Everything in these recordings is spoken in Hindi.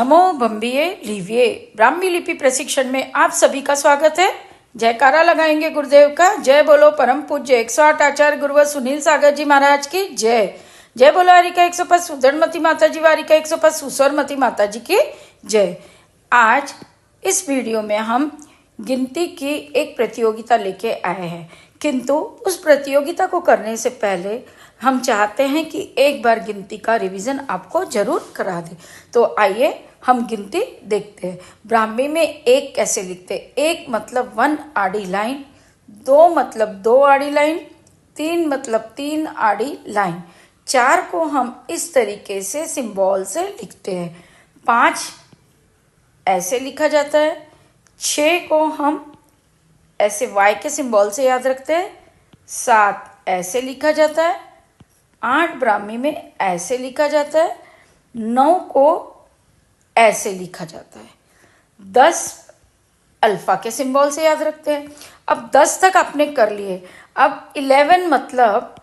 नमो बम्बिये लिविये ब्राह्मी लिपि प्रशिक्षण में आप सभी का स्वागत है। जयकारा लगाएंगे गुरुदेव का। जय बोलो परम पूज्य 108 आचार्य गुरुवर सुनील सागर जी महाराज की जय। जय बोलो हरिका 105 सुधरमती माता जी वारिका 105 सुस्वरमती माता जी की जय। आज इस वीडियो में हम गिनती की एक प्रतियोगिता लेके आए हैं, किंतु उस प्रतियोगिता को करने से पहले हम चाहते हैं कि एक बार गिनती का रिवीजन आपको जरूर करा दे। तो आइए हम गिनती देखते हैं। ब्राह्मी में एक कैसे लिखते हैं। एक मतलब 1 आड़ी लाइन, 2 मतलब 2 आड़ी लाइन, 3 मतलब 3 आड़ी लाइन, 4 को हम इस तरीके से सिंबल से लिखते हैं, 5 ऐसे लिखा जाता है, 6 को हम ऐसे वाई के सिंबल से याद रखते हैं, 7 ऐसे लिखा जाता है, 8 ब्राह्मी में ऐसे लिखा जाता है, 9 को ऐसे लिखा जाता है, 10 अल्फा के सिंबल से याद रखते हैं। अब 10 तक आपने कर लिए। अब 11 मतलब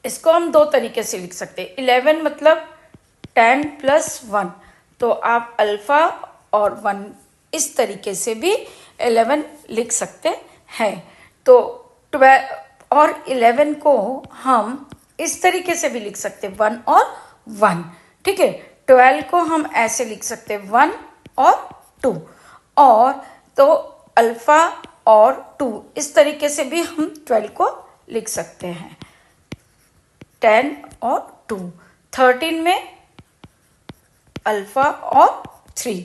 इसको हम 2 तरीके से लिख सकते हैं। 11 मतलब 10 प्लस 1, तो आप अल्फा और 1 इस तरीके से भी 11 लिख सकते हैं। तो 12 और 11 को हम इस तरीके से भी लिख सकते हैं, 1 और 1। ठीक है, 12 को हम ऐसे लिख सकते हैं, 1 और 2, और तो अल्फा और 2 इस तरीके से भी हम 12 को लिख सकते हैं, 10 और 2। 13 में अल्फा और 3।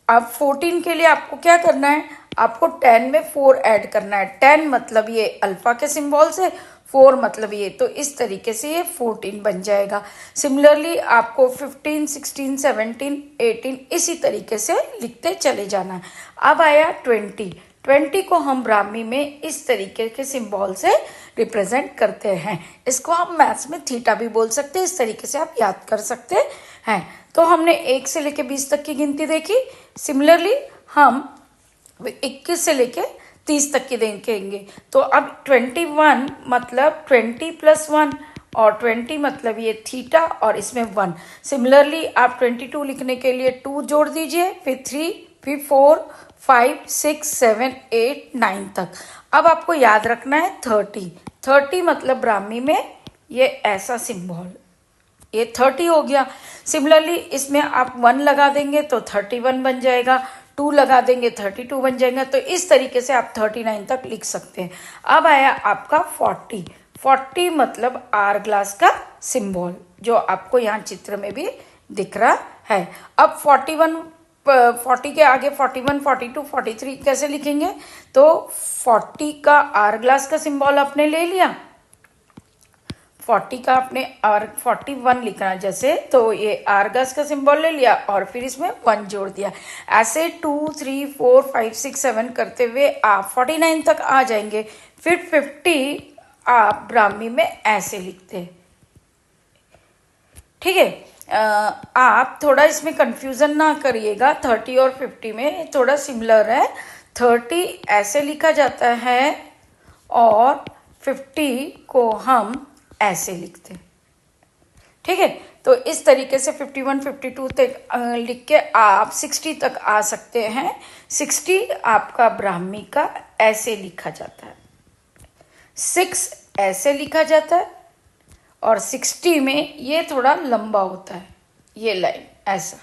अब 14 के लिए आपको क्या करना है, आपको 10 में 4 ऐड करना है। 10 मतलब ये अल्फा के सिंबल से, 4 मतलब ये, तो इस तरीके से ये 14 बन जाएगा। सिमिलरली आपको 15, 16, 17, 18 इसी तरीके से लिखते चले जाना है। अब आया 20। 20 को हम ब्राह्मी में इस तरीके के सिंबल से रिप्रेजेंट करते हैं। इसको आप मैथ्स में थीटा भी बोल सकते हैं, इस तरीके से आप याद कर सकते हैं। तो हमने 1 से लेके 20 तक की गिनती देखी। सिमिलरली हम 21 से लेके 30 तक की देखेंगे। तो अब 21 मतलब 20 प्लस 1, और 20 मतलब ये थीटा और इसमें 1। सिमिलरली आप 22 लिखने के लिए 2 जोड़ दीजिए, फिर 3, फिर 4, 5, 6, 7, 8, 9 तक। अब आपको याद रखना है 30। 30 मतलब ब्राह्मी में ये ऐसा सिंबल, ये 30 हो गया। सिमिलरली इसमें आप 1 लगा देंगे तो 31 बन जाएगा, 2 लगा देंगे 32 बन जाएगा। तो इस तरीके से आप 39 तक लिख सकते हैं। अब आया आपका 40। 40 मतलब आर ग्लास का सिंबल, जो आपको यहाँ चित्र में भी दिख रहा है। अब 40 के आगे 41, 42, 43 कैसे लिखेंगे, तो 40 का आर ग्लास का सिंबल आपने ले लिया, 40 का आपने आर 41 लिखना जैसे, तो ये आर ग्लास का सिंबल ले लिया और फिर इसमें 1 जोड़ दिया। ऐसे 2, 3, 4, 5, 6, 7 करते हुए आप 49 तक आ जाएंगे। फिर 50 आप ब्राह्मी में ऐसे लिखते हैं। ठीक है, आप थोड़ा इसमें कंफ्यूजन ना करिएगा, 30 और 50 में थोड़ा सिमिलर है। 30 ऐसे लिखा जाता है और 50 को हम ऐसे लिखते हैं। ठीक है, तो इस तरीके से 51, 52 तक लिख के आप 60 तक आ सकते हैं। 60 आपका ब्राह्मी का ऐसे लिखा जाता है, 6 ऐसे लिखा जाता है, और 60 में ये थोड़ा लंबा होता है, ये लाइन ऐसा।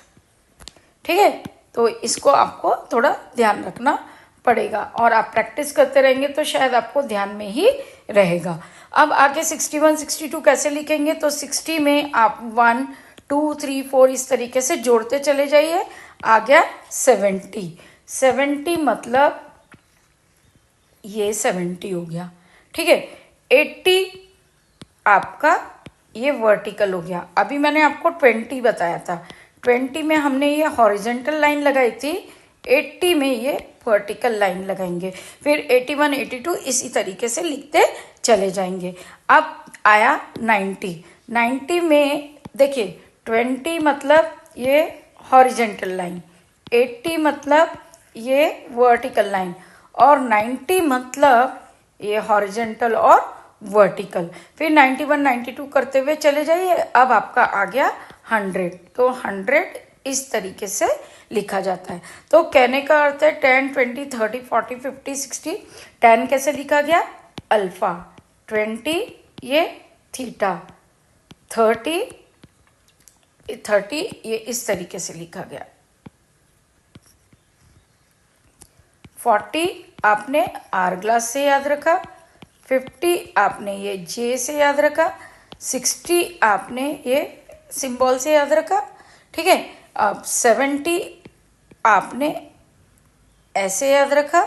ठीक है, तो इसको आपको थोड़ा ध्यान रखना पड़ेगा, और आप प्रैक्टिस करते रहेंगे तो शायद आपको ध्यान में ही रहेगा। अब आगे 61, 62 कैसे लिखेंगे, तो 60 में आप 1, 2, 3, 4 इस तरीके से जोड़ते चले जाइए। आ गया 70। 70 मतलब ये 70 हो गया। ठीक है, 80 आपका ये वर्टिकल हो गया। अभी मैंने आपको 20 बताया था, 20 में हमने ये हॉरिजेंटल लाइन लगाई थी, 80 में ये वर्टिकल लाइन लगाएंगे। फिर 81, 82 इसी तरीके से लिखते चले जाएंगे। अब आया 90। 90 में देखिए 20 मतलब ये हॉरिजेंटल लाइन, 80 मतलब ये वर्टिकल लाइन, और 90 मतलब ये हॉरिजेंटल और वर्टिकल। फिर 91, 92 करते हुए चले जाइए। अब आपका आ गया 100, तो 100 इस तरीके से लिखा जाता है। तो कहने का अर्थ है 10, 20, 30, 40, 50, 60। 10 कैसे लिखा गया? अल्फा। 20 ये थीटा। 30 ये इस तरीके से लिखा गया। 40 आपने आर ग्लास से याद रखा। 50 आपने ये जे से याद रखा। 60 आपने ये सिंबल से याद रखा। ठीक है। अब 70 आपने ऐसे याद रखा।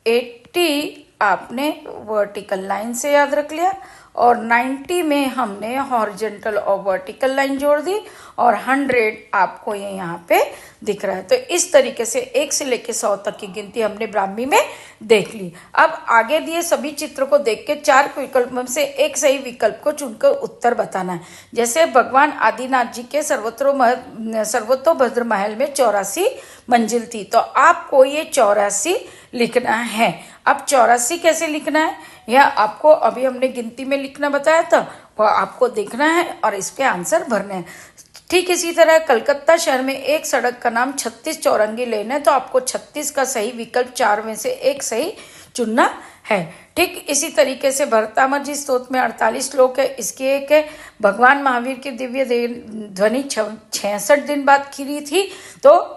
80 आपने वर्टिकल लाइन से याद रख लिया। और 90 में हमने हॉरिजॉन्टल और वर्टिकल लाइन जोड़ दी। और 100 आपको ये यहाँ पे दिख रहा है। तो इस तरीके से 1 से लेकर 100 तक की गिनती हमने ब्राह्मी में देख ली। अब आगे दिए सभी चित्र को देख के 4 विकल्प में से एक सही विकल्प को चुनकर उत्तर बताना है। जैसे भगवान आदिनाथ जी के सर्वतोभद्र महल में 84 मंजिल थी, तो आपको ये 84 लिखना है। अब 84 कैसे लिखना है, यह आपको अभी हमने गिनती में लिखना बताया था, वह आपको देखना है और इसके आंसर भरने हैं। ठीक इसी तरह कलकत्ता शहर में एक सड़क का नाम 36 चौरंगी लेन है, तो आपको 36 का सही विकल्प 4 में से एक सही चुनना है। ठीक इसी तरीके से भरतामर जी स्तोत्र में 48 श्लोक है। इसकी एक है भगवान महावीर की दिव्य ध्वनि 66 दिन बाद खिली थी। तो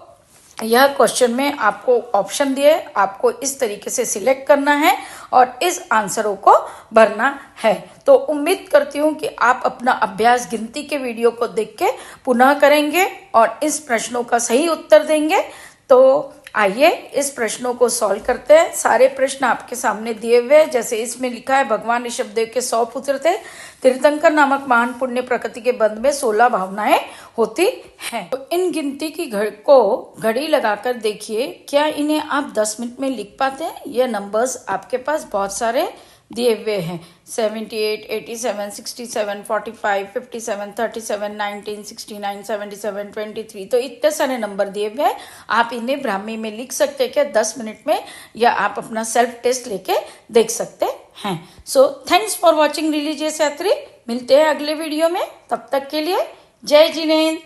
यह क्वेश्चन में आपको ऑप्शन दिए, आपको इस तरीके से सिलेक्ट करना है और इस आंसरों को भरना है। तो उम्मीद करती हूँ कि आप अपना अभ्यास गिनती के वीडियो को देख के पुनः करेंगे और इस प्रश्नों का सही उत्तर देंगे। तो आइए इस प्रश्नों को सॉल्व करते हैं। सारे प्रश्न आपके सामने दिए हुए हैं। जैसे इसमें लिखा है भगवान ऋषभदेव के 100 पुत्र थे। तीर्थंकर नामक महान पुण्य प्रकृति के बंध में 16 भावनाएं होती हैं। तो इन गिनती की घड़ी लगाकर देखिए, क्या इन्हें आप 10 मिनट में लिख पाते हैं? ये नंबर्स आपके पास बहुत सारे दिए हुए हैं। 78, 87, 67, 45, 57, 37, 19, 69, 77, 23। तो इतने सारे नंबर दिए हुए हैं। आप इन्हें ब्राह्मी में लिख सकते हैं क्या 10 मिनट में, या आप अपना सेल्फ टेस्ट लेके देख सकते हैं। So thanks for watching religious यात्री। मिलते हैं अगले वीडियो में, तब तक के लिए जय जिनेंद्र।